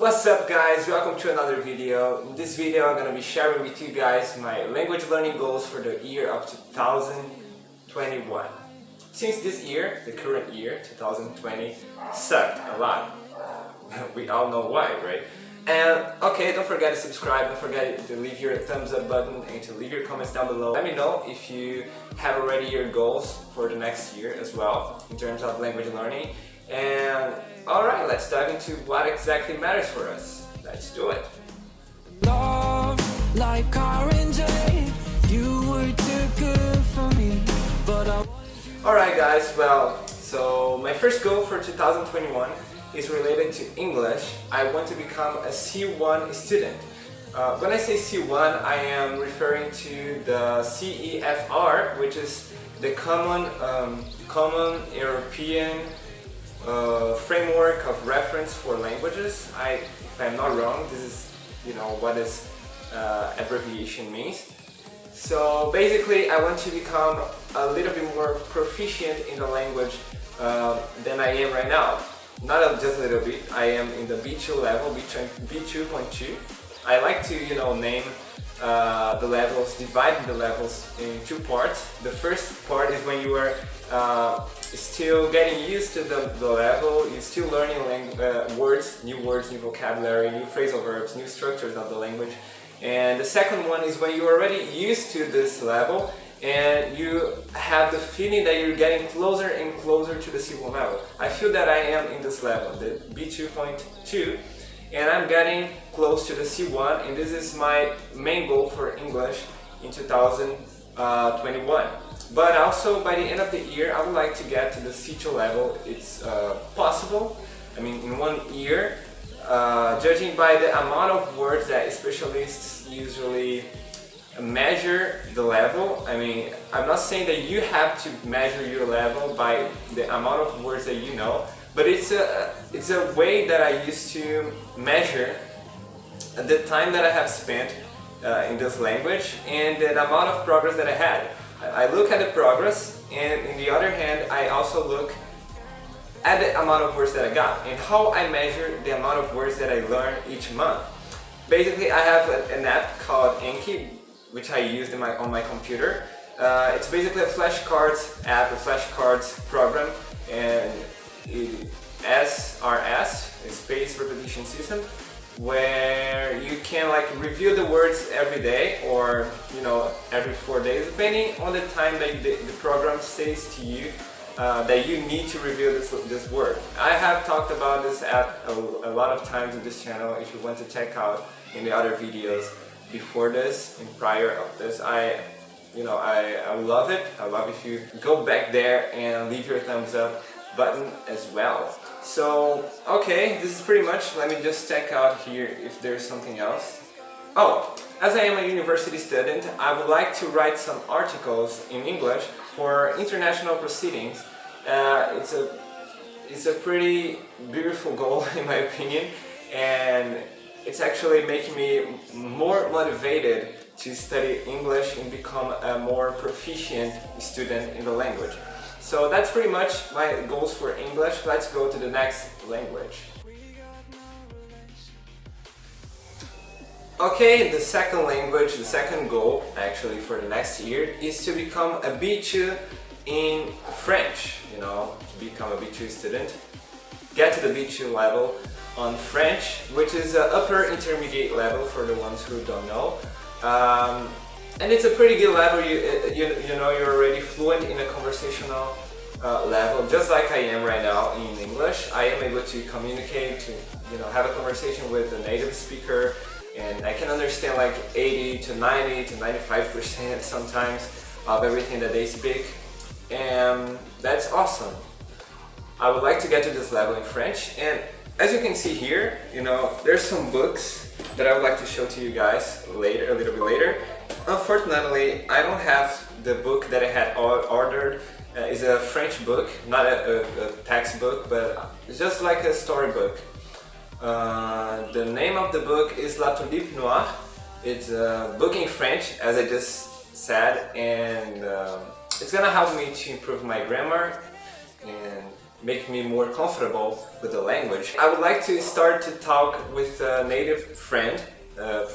What's up guys, welcome to another video. In this video I'm going to be sharing with you guys my language learning goals for the year of 2021. Since this year, the current year, 2020, sucked a lot. We all know why, right? And okay, don't forget to subscribe, don't forget to leave your thumbs up button and to leave your comments down below. Let me know if you have already your goals for the next year as well in terms of language learning. And alright, let's dive into what exactly matters for us. Let's do it. Love like you were too good for me, but Alright guys, well, so my first goal for 2021 is related to English. I want to become a C1 student. When I say C1, I am referring to the CEFR, which is the Common European framework of reference for languages. If I'm not wrong, this is what this abbreviation means. So basically, I want to become a little bit more proficient in the language than I am right now. Not just a little bit. I am in the B2 level, B2.2. I like to name the levels, divide the levels in two parts. The first part is when you are still getting used to the level, you're still learning words, new vocabulary, new phrasal verbs, new structures of the language. And the second one is when you're already used to this level and you have the feeling that you're getting closer and closer to the C1 level. I feel that I am in this level, the B2.2, and I'm getting close to the C1, and this is my main goal for English in 2021. But also by the end of the year, I would like to get to the C2 level. It's possible. I mean, in 1 year, judging by the amount of words that specialists usually measure the level. I mean, I'm not saying that you have to measure your level by the amount of words that you know, but it's a way that I used to measure the time that I have spent in this language and the amount of progress that I had. I look at the progress, and on the other hand, I also look at the amount of words that I got and how I measure the amount of words that I learn each month. Basically, I have an app called Anki, which I used on my computer. It's basically a flashcards app, a flashcards program, and SRS, a space repetition system, where you can review the words every day or every 4 days, depending on the time that the program says to you that you need to review this word. I have talked about this app a lot of times in this channel. If you want to check out in the other videos before this and prior of this, I love it. I love if you go back there and leave your thumbs up button as well. So okay, this is pretty much. Let me just check out here if there's something else. Oh, as I am a university student, I would like to write some articles in English for international proceedings. It's a pretty beautiful goal in my opinion, and it's actually making me more motivated to study English and become a more proficient student in the language. So that's pretty much my goals for English. Let's go to the next language. Okay, the second language, the second goal actually for the next year is to become a B2 in French, to become a B2 student. Get to the B2 level on French, which is an upper intermediate level for the ones who don't know. And it's a pretty good level. You're already fluent in a conversational level, just like I am right now in English. I am able to communicate, to have a conversation with a native speaker, and I can understand 80 to 90 to 95% sometimes of everything that they speak, and that's awesome. I would like to get to this level in French, and as you can see here, there's some books that I would like to show to you guys later, a little bit later. Unfortunately, I don't have the book that I had ordered. It's a French book, not a textbook, but it's just like a storybook. The name of the book is La Tulipe Noire. It's a book in French, as I just said, and it's gonna help me to improve my grammar and make me more comfortable with the language. I would like to start to talk with a native friend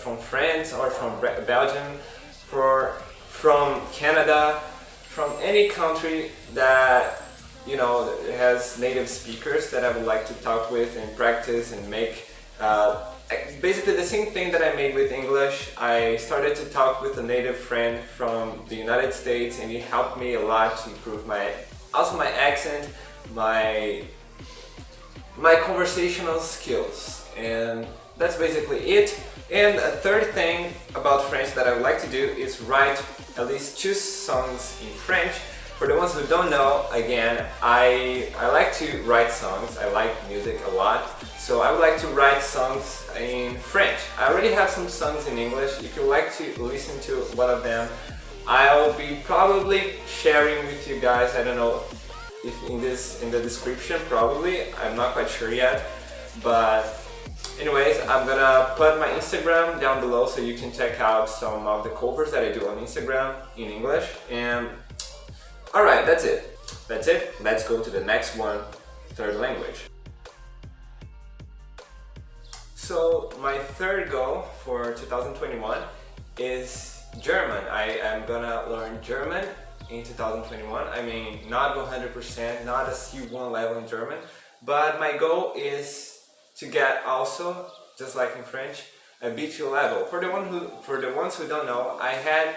from France or from Belgium, from Canada, from any country that has native speakers that I would like to talk with and practice and make basically the same thing that I made with English. I started to talk with a native friend from the United States, and he helped me a lot to improve my accent, my conversational skills, and that's basically it. And a third thing about French that I would like to do is write at least 2 songs in French. For the ones who don't know, again, I like to write songs. I like music a lot, so I would like to write songs in French. I already have some songs in English. If you like to listen to one of them, I'll be probably sharing with you guys. I don't know if in the description, probably. I'm not quite sure yet, but anyways, I'm gonna put my Instagram down below so you can check out some of the covers that I do on Instagram in English. And alright, that's it. Let's go to the next one, third language. So my third goal for 2021 is German. I am gonna learn German in 2021. I mean, not 100%, not a C1 level in German, but my goal is to get also, just like in French, a B2 level. For the ones who don't know, I had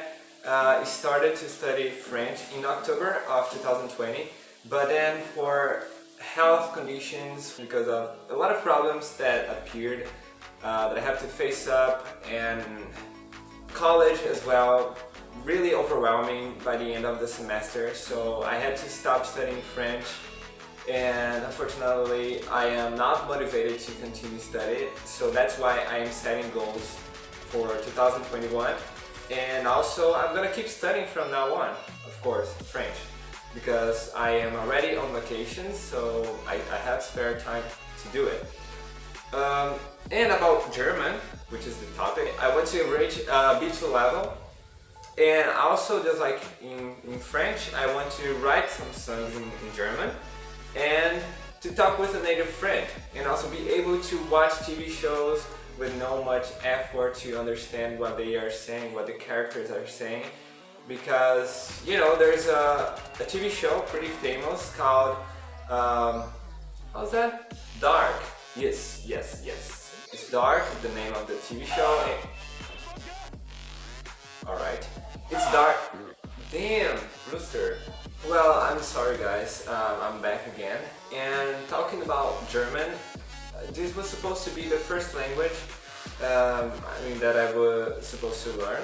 started to study French in October of 2020, but then for health conditions, because of a lot of problems that appeared that I have to face up, and college as well, really overwhelming by the end of the semester, so I had to stop studying French, and unfortunately I am not motivated to continue studying, so that's why I am setting goals for 2021. And also, I'm gonna keep studying from now on, of course, French, because I am already on vacation, so I have spare time to do it. And about German, which is the topic, I want to reach B2 level, and also, just like in French, I want to write some songs in German, and to talk with a native friend, and also be able to watch TV shows with no much effort to understand what they are saying, what the characters are saying, because there's a TV show pretty famous called how's that? Dark. Yes, it's Dark, the name of the TV show. Alright, it's Dark. Damn, Rooster. Well, I'm sorry guys, I'm back again, and talking about German. This was supposed to be the first language that I was supposed to learn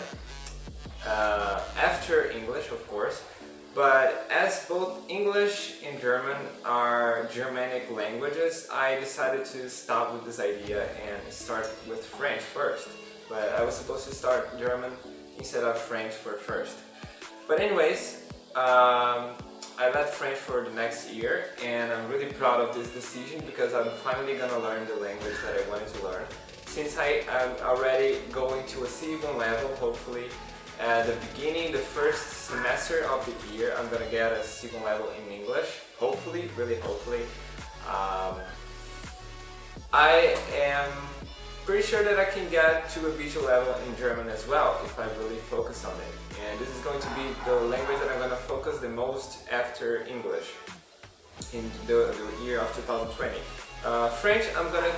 after English, of course, but as both English and German are Germanic languages, I decided to stop with this idea and start with French first. But I was supposed to start German instead of French first. But anyways, I left French for the next year, and I'm really proud of this decision because I'm finally gonna learn the language that I wanted to learn. Since I am already going to a C1 level, hopefully at the beginning, the first semester of the year, I'm gonna get a C1 level in English. Hopefully, really hopefully. I am pretty sure that I can get to a B2 level in German as well if I really focus on it. And this is going to be the language that I'm going to focus the most after English in the year of 2020. French, I'm going to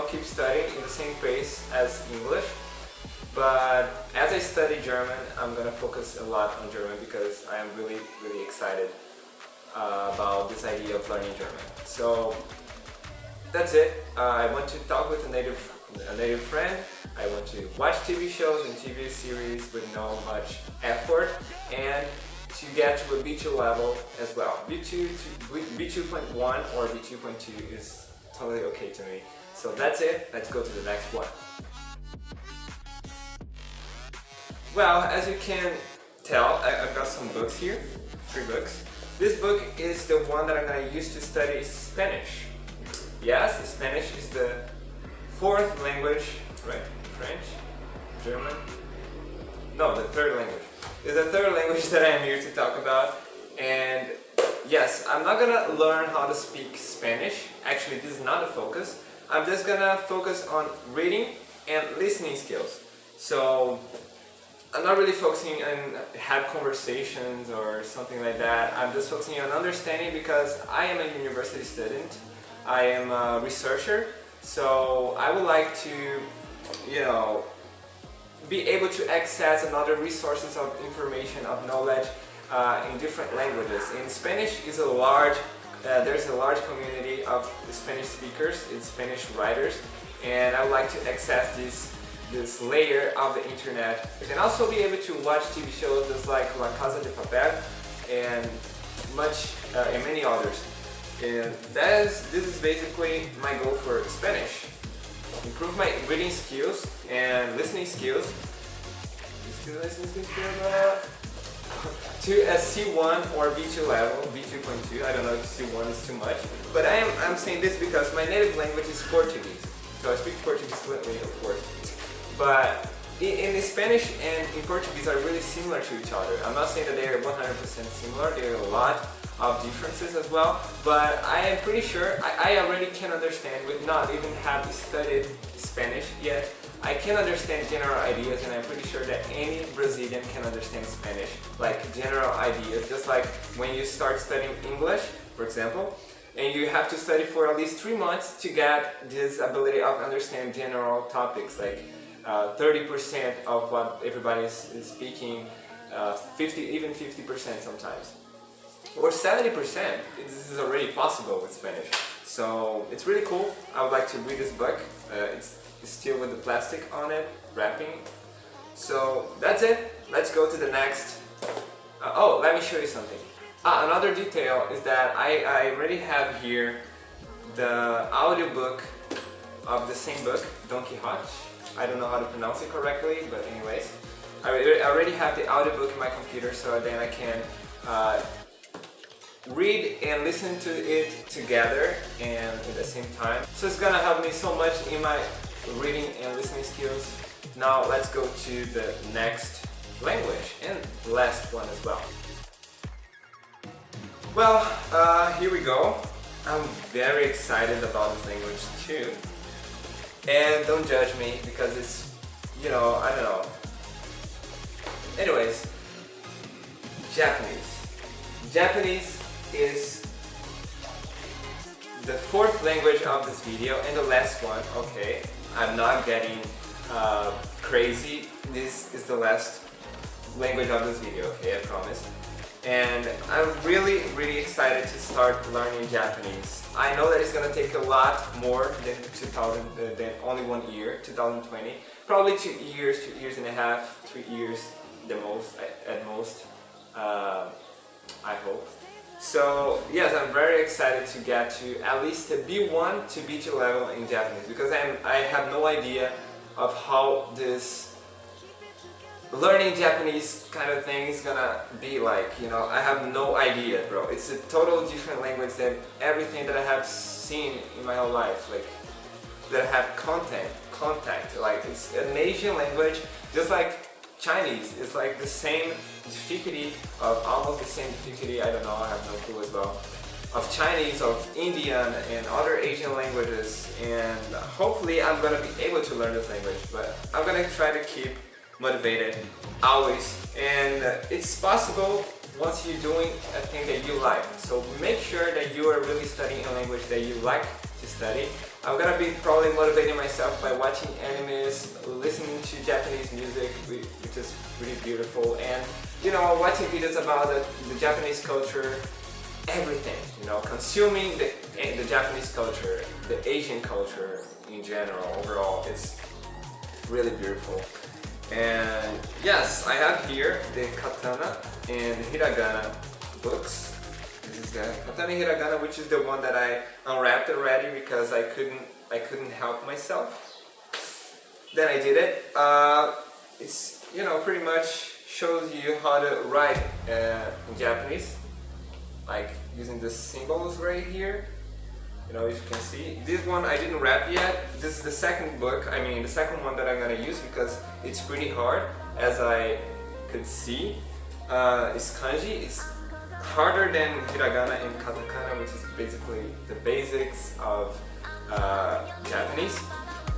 keep studying in the same pace as English, but as I study German, I'm going to focus a lot on German because I am really excited about this idea of learning German. So that's it. I want to talk with a native friend. I want to watch TV shows and TV series with no much effort, and to get to a B2 level as well. B2.1 or B2.2 is totally okay to me. So that's it. Let's go to the next one. Well, as you can tell, I've got some books here, 3 books. This book is the one that I'm going to use to study Spanish. Yes, Spanish is the 4th language, right? French, German. No, the 3rd language. It's the 3rd language that I'm here to talk about, and yes, I'm not gonna learn how to speak Spanish. Actually, this is not the focus. I'm just gonna focus on reading and listening skills. So I'm not really focusing on have conversations or something like that. I'm just focusing on understanding because I am a university student. I am a researcher, so I would like to, you know, be able to access another resources of information, of knowledge in different languages. In Spanish is a large, there's a large community of Spanish speakers, and Spanish writers, and I would like to access this layer of the internet. You can also be able to watch TV shows just like La Casa de Papel and many others. And this is basically my goal for Spanish. Improve my reading skills and listening skills. To a C1 or B2 level, B2.2. I don't know if C1 is too much, but I'm saying this because my native language is Portuguese, so I speak Portuguese fluently, of course. But in Spanish and in Portuguese are really similar to each other. I'm not saying that they are 100% similar. There are a lot of differences as well, but I am pretty sure I already can understand, with not even have studied Spanish yet. I can understand general ideas, and I'm pretty sure that any Brazilian can understand Spanish, like general ideas, just like when you start studying English, for example, and you have to study for at least 3 months to get this ability of understand general topics, like 30% of what everybody is speaking, 50% sometimes, or 70%. This is already possible with Spanish. So it's really cool. I would like to read this book. It's still with the plastic on it, wrapping. So that's it. Let's go to the next. Oh, let me show you something. Another detail is that I already have here the audiobook of the same book, Don Quixote. I don't know how to pronounce it correctly, but anyways, I already have the audiobook in my computer, so then I can read and listen to it together and at the same time. So it's gonna help me so much in my reading and listening skills. Now let's go to the next language and last one as well. Well, here we go. I'm very excited about this language too. And don't judge me because it's, you know, I don't know. Anyways, Japanese. Japanese is the fourth language of this video and the last one. Okay, I'm not getting crazy. This is the last language of this video, okay, I promise. And I'm really excited to start learning Japanese. I know that it's gonna take a lot more than only 1 year, 2020. Probably 2 years, 2 years and a half, 3 years the most, at most, I hope. So yes, I'm very excited to get to at least a B1 to B2 level in Japanese, because I have no idea of how this learning Japanese kind of thing is gonna be like, you know. I have no idea, bro. It's a totally different language than everything that I have seen in my whole life, like that I have contact. Like it's an Asian language, just like Chinese. It's like the same difficulty, of almost the same difficulty, I don't know, I have no clue as well, of Chinese, of Indian and other Asian languages, and hopefully I'm gonna be able to learn this language, but I'm gonna try to keep motivated always, and it's possible once you're doing a thing that you like. So make sure that you are really studying a language that you like to study. I'm gonna be probably motivating myself by watching animes, listening to Japanese music, which is really beautiful, and you know, watching videos about the Japanese culture, everything, you know, consuming the Japanese culture, the Asian culture in general, overall, it's really beautiful. And yes, I have here the Katana and Hiragana books. This is the Katana Hiragana, which is the one that I unwrapped already because I couldn't help myself. Then I did it. It's, you know, pretty much shows you how to write in Japanese, like using the symbols right here. You know, as you can see, this one I didn't wrap yet. This is the second book, I mean the second one that I'm gonna use because it's pretty hard, as I could see. It's kanji, it's harder than hiragana and katakana, which is basically the basics of Japanese.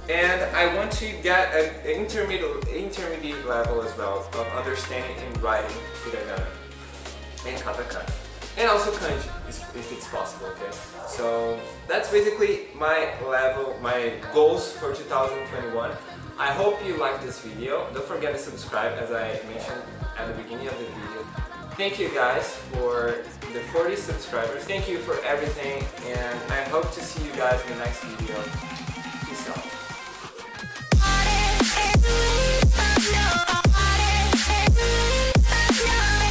And I want to get an intermediate level as well of understanding and writing hiragana and katakana. And also kanji, if it's possible, okay? So that's basically my goals for 2021. I hope you liked this video. Don't forget to subscribe, as I mentioned at the beginning of the video. Thank you guys for the 40 subscribers. Thank you for everything, and I hope to see you guys in the next video. Peace out.